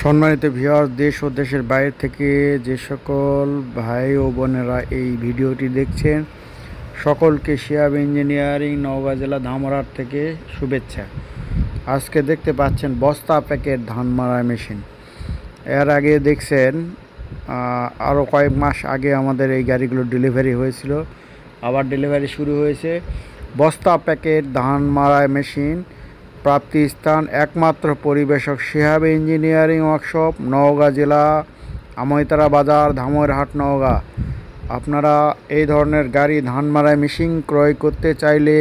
সম্মানিত ভিউয়ার্স, দেশ ও দেশের বাইরে থেকে যে সকল ভাই ও বোনেরা এই ভিডিওটি দেখছেন, সকলকে শিহাব ইঞ্জিনিয়ারিং নওগাঁ জেলা ধামরাট থেকে শুভেচ্ছা। আজকে দেখতে পাচ্ছেন বস্তা প্যাকেট ধান মারা মেশিন। এর আগে দেখছেন আরও কয়েক মাস আগে আমাদের এই গাড়িগুলো ডেলিভারি হয়েছিল, আবার ডেলিভারি শুরু হয়েছে। বস্তা প্যাকেট ধান মারা মেশিন প্রাপ্তি স্থান একমাত্র পরিবেশক শিহাব ইঞ্জিনিয়ারিং ওয়ার্কশপ, নওগাঁ জেলা, আমইতারা বাজার, ধামইরহাট, নওগাঁ। আপনারা এই ধরনের গাড়ি ধান মারাই মেশিন ক্রয় করতে চাইলে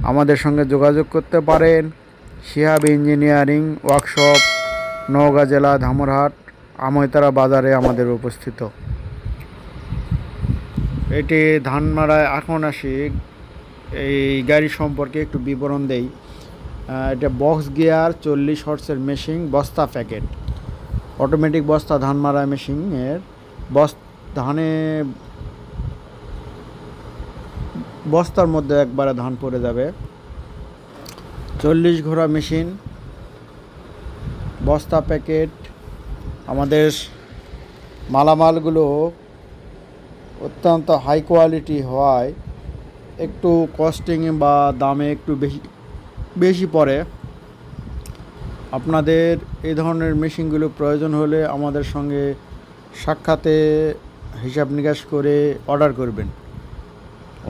আমাদের সঙ্গে যোগাযোগ করতে পারেন। শিহাব ইঞ্জিনিয়ারিং ওয়ার্কশপ, নওগাঁ জেলা, ধামইরহাট, আমইতারা বাজারে আমাদের উপস্থিত। এটি ধান মারাই। এখন আসি এই গাড়ি সম্পর্কে একটু বিবরণ দেই। এটা বক্স গিয়ার 40 হর্সের মেশিন, বস্তা প্যাকেট, অটোমেটিক বস্তা ধান মারা মেশিনের বস্তার মধ্যে একবারে ধান পড়ে যাবে। 40 ঘোড়া মেশিন, বস্তা প্যাকেট। আমাদের মালামালগুলো অত্যন্ত হাই কোয়ালিটি হওয়ায় একটু কস্টিং বা দামে একটু বেশি পড়ে। আপনাদের এই ধরনের মেশিনগুলো প্রয়োজন হলে আমাদের সঙ্গে সাক্ষাতে হিসাব নিকাশ করে অর্ডার করবেন।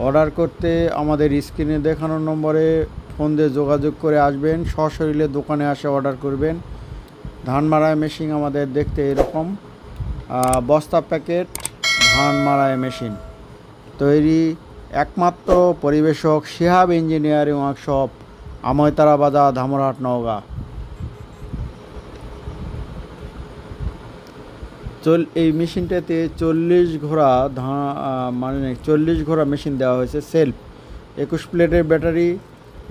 অর্ডার করতে আমাদের স্ক্রিনে দেখানো নম্বরে ফোন দিয়ে যোগাযোগ করে আসবেন, সশরীরে দোকানে আসে অর্ডার করবেন। ধান মারাই মেশিন আমাদের দেখতে এরকম। বস্তা প্যাকেট ধান মারাই মেশিন তৈরি একমাত্র পরিবেশক শিহাব ইঞ্জিনিয়ারিং ওয়ার্কশপ, আমইতারা বাজার, ধামইরহাট, নওগাঁ। এই মেশিনটাতে 40 ঘোড়া 40 ঘোড়া মেশিন দেওয়া হয়েছে। সেলফ 21 প্লেটের ব্যাটারি,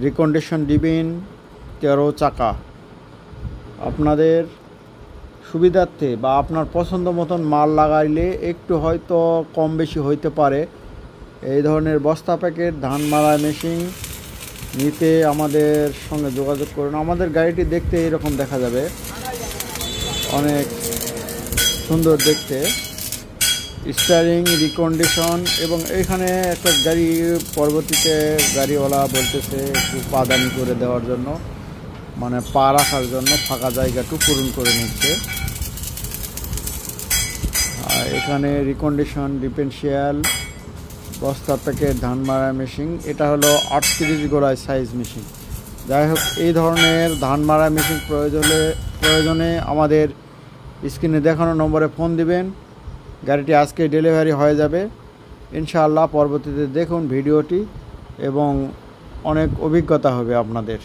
রিকন্ডিশন ডিবিন, 13 চাকা। আপনাদের সুবিধার্থে বা আপনার পছন্দ মতন মাল লাগাইলে একটু হয়তো কম বেশি হইতে পারে। এই ধরনের বস্তা প্যাকেট ধান মারা মেশিন নিতে আমাদের সঙ্গে যোগাযোগ করুন। আমাদের গাড়িটি দেখতে এরকম দেখা যাবে, অনেক সুন্দর দেখতে। স্টিয়ারিং, রিকন্ডিশন, এবং এইখানে একটা গাড়ি পরবর্তীতে গাড়িওয়ালা বলতেছে একটু পাদানি করে দেওয়ার জন্য, মানে পা রাখার জন্য ফাঁকা জায়গাটু পূরণ করে নিচ্ছে। আর এখানে রিকন্ডিশন, ডিফারেন্সিয়াল, বস্তা প্যাকেট ধান মারা মেশিন। এটা হলো 38 গোড়ায় সাইজ মেশিন। যাই হোক, এই ধরনের ধান মারা মেশিন প্রয়োজনে আমাদের স্ক্রিনে দেখানো নম্বরে ফোন দিবেন। গাড়িটি আজকে ডেলিভারি হয়ে যাবে ইনশাআল্লাহ। পরবর্তীতে দেখুন ভিডিওটি এবং অনেক অভিজ্ঞতা হবে আপনাদের।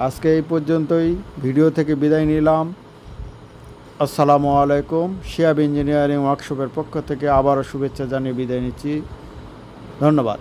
আজকে এই পর্যন্তই, ভিডিও থেকে বিদায় নিলাম। আসসালামু আলাইকুম। শিহাব ইঞ্জিনিয়ারিং ওয়ার্কশপের পক্ষ থেকে আবারও শুভেচ্ছা জানিয়ে বিদায় নিচ্ছি। ধন্যবাদ।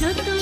যত